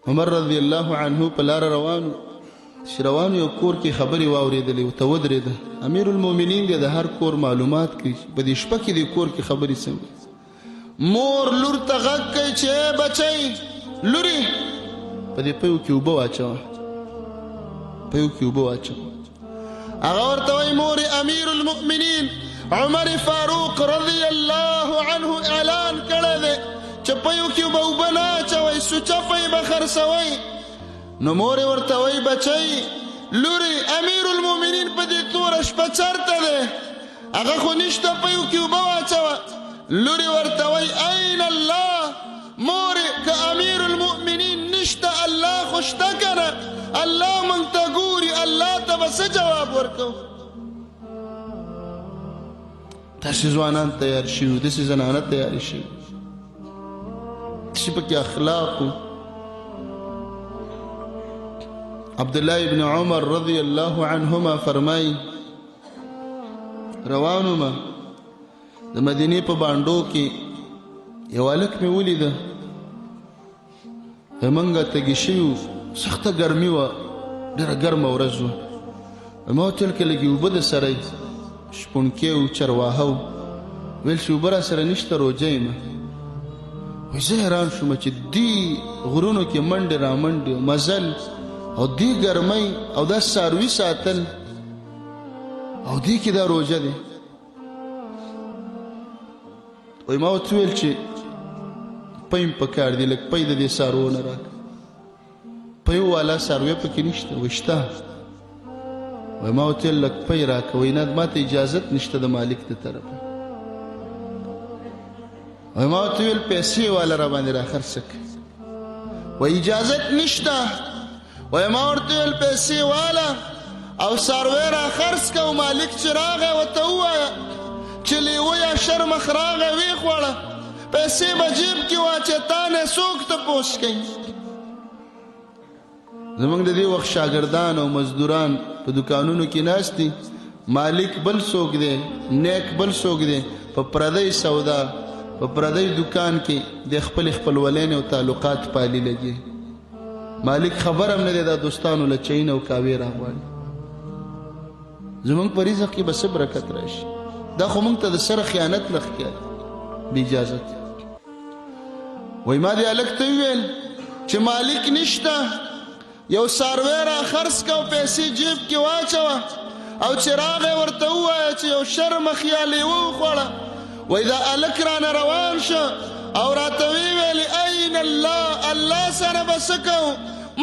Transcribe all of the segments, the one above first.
عمر رضی الله عنه په لار روانو یو کور کې خبرې واورېدلې ورته ودرېده. امیر المؤمنین دی د هر کور معلومات کوي په دې شپه کې د کور کې خبرې څنګه. مور لور ته غږ کوي چې بچی لورې په دې پیو کې اوبه واچوه هغه ورته وایي مور امیر المؤمنین عمر فاروق رضی الله عنه اعلان کړی دی چې پیو کې به اوبه نه اچوئ سوچه پی به خرڅوئ. نو مور ورته وایي بچی لورې امیر المؤمنین په دې توره شپه چرته دی هغه خو نشته پیو کې اوبه واچوه. لورې ورته وایي این الله مورې که امیر المؤمنین نشته الله خو شته که نه الله موږ ته ګوري الله ته به څه جواب ورکوو. داسې ځوانان تیار شوي داسې زنانه تیارې شوي داسې پکې اخلاقو. عبدالله ابن عمر رضی الله عنهما فرمایي روانو ما د مدینې په بانډو کې یو هلک مې ولیده زمونږ تږي شوي سخته ګرمي وه ډېره ګرمه ورځ وه ما ورته ویل که لږې اوبه د سره شپونکې و چرواهه و ویل چې اوبه را سره نشته روژه یم. وایي زه حیران شوم چې دې غرونو کې منډې را منډې مزل او دې ګرمۍ او دا څاروي ساتل او دې کې دا روژه دی. وایي ما ورته ویل چې پی م پکار دی لږ پی د دې څاروو نه راکړه پی والا څاروی پکې نشته. وایي شته. وایي ما ورته ویل لږ پی راکړه. وایي نه ما ته اجازت نشته د مالک د طرفه. وایي ما ورته ویل پیسې والا را باندې را خرڅه کړه. وایي اجازت نشته. وایي ما ورته ویل پیسې والا او څاروی را خرڅ کړه او مالک چې راغی ورته ووایه چې لیوه یا شرمخ راغی ویې خوړه پیسې به جیب کې واچې تا نه څوک تپوس کوي. زموږ د دې وخت شاګردان او مزدوران په دکانونو کې ناست دي مالک بل څوک دی نیک بل څوک دی په پردی سودا په پردی دکان کې د خپل خپلولین او تعلقات پالي لګي. مالک خبر هم نه دی دا دوستانو له چین او کاوې راغواړي. زموږ په رزق کې به څه برکت راشي دا خو موږ ته د سره خیانت لښکاري بې اجازت. وایي ما دې هلک ته وویل چې مالک نشته یو څاروی را خرڅ کړه او پیسې جیب کې واچوه او چې راغی ورته ووایه چې یو شرمخ یا لیوه وخوړه. وایي دا هلک رانه روان شه او راته ویې ویلې این الله الله سره به څه کوو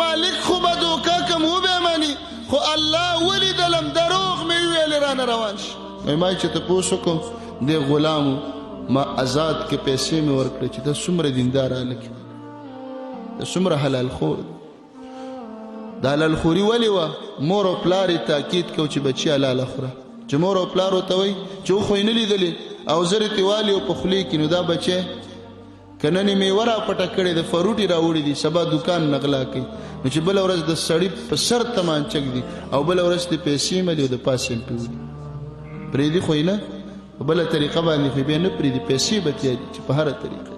مالک خو به دوکه کم وبې مني خو الله ولیدلم دروغ مې وویلې رانه روان شه. وایي ما چې تپوس وکړو دې غلامو ما آزاد کې پیسې مې ورکړې چې دا څومره دیندار هلک دا څومره حلال خور دا حلال خوري ولې وه مور او پلار یې تاکید کو چې بچي حلاله خوره چې مور او پلار ورته وایي چې وخو یې نه لیدلې او زر یې والي او په خولې کې نو دا بچی که نن یې میوه را پټه کړې د فروټ یې راوړي دي سبا دکان نه غلا کوي نو چې بله ورځ د سړي په سر تمانچک دي او بله ورځ د پیسې ملي او د پاسې هم پرېږدي پرېږدي خو یې نه په بله طریقه باندې خو بیا نه پرېږدي پیسې به تیاري چې په هره طریقه